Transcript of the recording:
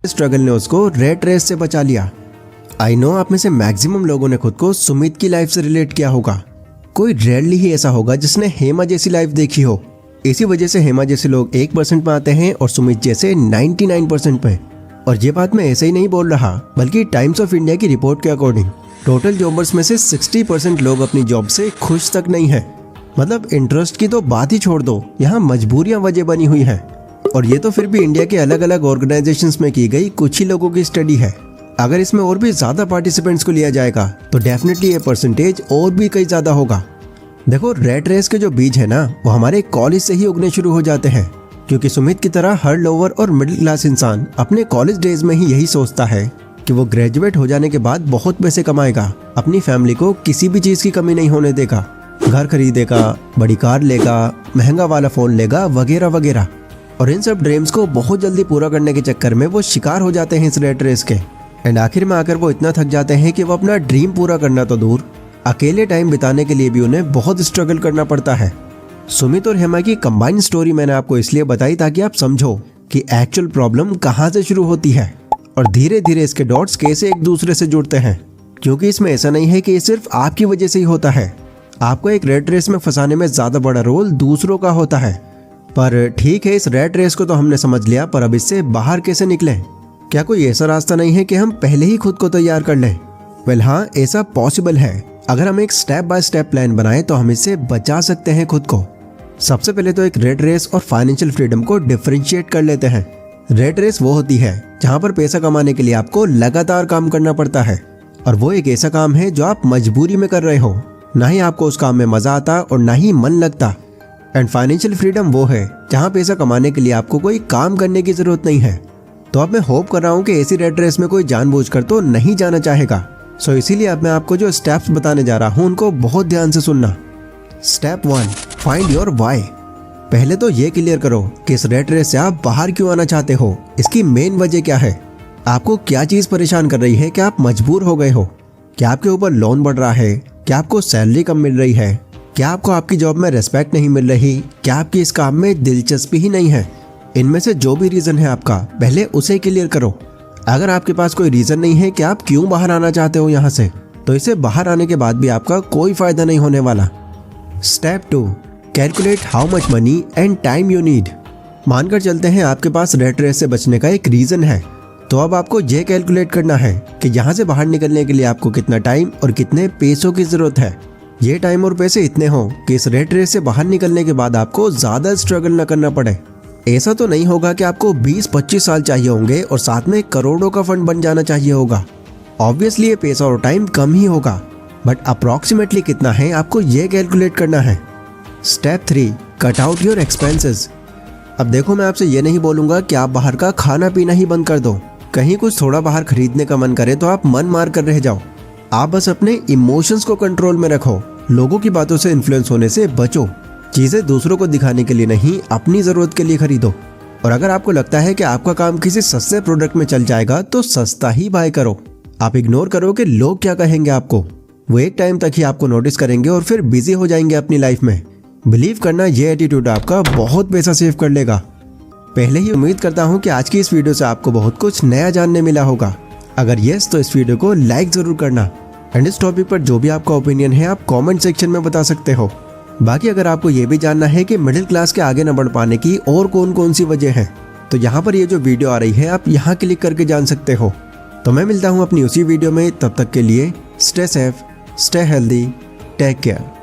Struggle ने उसको rat race से बचा लिया। आई नो आप में से मैक्सिमम लोगों ने खुद को सुमित की लाइफ से रिलेट किया होगा। कोई रेयरली ही ऐसा होगा जिसने हेमा जैसी लाइफ देखी हो। इसी वजह से हेमा जैसे लोग 1% में आते हैं और सुमित जैसे 99% में। और ये बात मैं ऐसे ही नहीं बोल रहा, बल्कि टाइम्स ऑफ इंडिया की रिपोर्ट के अकॉर्डिंग टोटल जॉबर्स में से 60% लोग अपनी जॉब से खुश तक नहीं है। मतलब इंटरेस्ट की तो बात ही छोड़ दो, यहाँ मजबूरियां वजह बनी हुई है। और ये तो फिर भी इंडिया के अलग अलग ऑर्गेनाइजेशंस में की गई कुछ ही लोगों की स्टडी है। अगर इसमें और भी ज्यादा पार्टिसिपेंट्स को लिया जाएगा तो डेफिनेटली ये परसेंटेज और भी कई ज्यादा होगा। देखो रेट रेस के जो बीज है ना, वो हमारे कॉलेज से ही उगने शुरू हो जाते हैं, क्योंकि सुमित की तरह हर लोअर और मिडिल क्लास इंसान अपने कॉलेज डेज में ही यही सोचता है कि वो ग्रेजुएट हो जाने के बाद बहुत पैसे कमाएगा, अपनी फैमिली को किसी भी चीज की कमी नहीं होने देगा, घर खरीदेगा, बड़ी कार लेगा, महंगा वाला फोन लेगा, वगैरह वगैरह। और इन सब ड्रीम्स को बहुत जल्दी पूरा करने के चक्कर में वो शिकार हो जाते हैं इस रेट रेस के। एंड आखिर में आकर वो इतना थक जाते हैं कि वो अपना ड्रीम पूरा करना तो दूर, अकेले टाइम बिताने के लिए भी उन्हें बहुत स्ट्रगल करना पड़ता है। सुमित और हेमा की कंबाइंड स्टोरी मैंने आपको इसलिए बताई ताकि आप समझो कि एक्चुअल प्रॉब्लम कहाँ से शुरू होती है और धीरे धीरे इसके डॉट्स कैसे एक दूसरे से जुड़ते हैं। क्योंकि इसमें ऐसा नहीं है कि ये सिर्फ आपकी वजह से ही होता है। आपको एक रेट रेस में फंसाने में ज्यादा बड़ा रोल दूसरों का होता है। पर ठीक है, इस रेट रेस को तो हमने समझ लिया, पर अब इससे बाहर कैसे निकलें? क्या कोई ऐसा रास्ता नहीं है कि हम पहले ही खुद को तैयार कर लें? वेल हाँ, ऐसा पॉसिबल है। अगर हम एक स्टेप बाय स्टेप प्लान बनाएं तो हम इससे बचा सकते हैं खुद को। सबसे पहले तो एक रेट रेस और फाइनेंशियल फ्रीडम को डिफरेंशिएट कर लेते हैं। रेट रेस वो होती है जहां पर पैसा कमाने के लिए आपको लगातार काम करना पड़ता है, और वो एक ऐसा काम है जो आप मजबूरी में कर रहे हो, ना ही आपको उस काम में मजा आता और ना ही मन लगता। एंड फाइनेंशियल फ्रीडम वो है जहां पैसा कमाने के लिए आपको कोई काम करने की जरूरत नहीं है। तो अब मैं होप कर रहा हूँ कि ऐसी रेट रेस में कोई जानबूझकर तो नहीं जाना चाहेगा। सो इसीलिए अब मैं आपको जो स्टेप्स बताने जा रहा हूँ उनको बहुत ध्यान से सुनना। Step 1, find your why. पहले तो ये क्लियर करो कि इस रेट रेस से आप बाहर क्यों आना चाहते हो, इसकी मेन वजह क्या है, आपको क्या चीज परेशान कर रही है कि आप मजबूर हो गए हो। क्या आपके ऊपर लोन बढ़ रहा है, क्या आपको सैलरी कम मिल रही है, क्या आपको आपकी जॉब में रेस्पेक्ट नहीं मिल रही, क्या आपकी इस काम में दिलचस्पी ही नहीं है। इनमें से जो भी रीजन है आपका, पहले उसे क्लियर करो। अगर आपके पास कोई रीजन नहीं है कि आप क्यों बाहर आना चाहते हो यहाँ से, तो इसे बाहर आने के बाद भी आपका कोई फायदा नहीं होने वाला। Step 2, calculate how much money and time you need. मानकर चलते हैं आपके पास रेट रेस से बचने का एक रीजन है, तो अब आपको ये कैलकुलेट करना है कि यहाँ से बाहर निकलने के लिए आपको कितना टाइम और कितने पैसों की जरूरत है। ये टाइम और पैसे इतने हो कि इस रेट रेस से बाहर निकलने के बाद आपको ज्यादा स्ट्रगल न करना पड़े। ऐसा तो नहीं होगा कि आपको 20-25 साल चाहिए होंगे और साथ में करोड़ों का फंड बन जाना चाहिए होगा। ऑब्वियसली ये पैसा और टाइम कम ही होगा, बट अप्रॉक्सीमेटली कितना है आपको ये कैलकुलेट करना है। Step 3, cut out your expenses. अब देखो, मैं आपसे ये नहीं बोलूंगा कि आप बाहर का खाना पीना ही बंद कर दो। कहीं कुछ थोड़ा बाहर खरीदने का मन करे तो आप मन मार कर रह जाओ। आप बस अपने इमोशंस को कंट्रोल में रखो, लोगों की बातों से इन्फ्लुएंस होने से बचो। चीजें दूसरों को दिखाने के लिए नहीं, अपनी जरूरत के लिए खरीदो। और अगर आपको लगता है कि आपका काम किसी सस्ते प्रोडक्ट में चल जाएगा तो सस्ता ही बाय करो। आप इग्नोर करो कि लोग क्या कहेंगे आपको। वो एक टाइम तक ही आपको नोटिस करेंगे और फिर बिजी हो जाएंगे अपनी लाइफ में। बिलीव करना, ये एटीट्यूड आपका बहुत पैसा सेव कर लेगा। पहले ही उम्मीद करता हूँ कि आज की इस वीडियो से आपको बहुत कुछ नया जानने मिला होगा। अगर यस, तो इस वीडियो को लाइक जरूर करना। एंड इस टॉपिक पर जो भी आपका ओपिनियन है आप कमेंट सेक्शन में बता सकते हो। बाकी अगर आपको ये भी जानना है कि मिडिल क्लास के आगे न बढ़ पाने की और कौन कौन सी वजह है, तो यहाँ पर ये जो वीडियो आ रही है आप यहाँ क्लिक करके जान सकते हो। तो मैं मिलता हूँ अपनी उसी वीडियो में, तब तक के लिए stay safe, stay healthy, take care.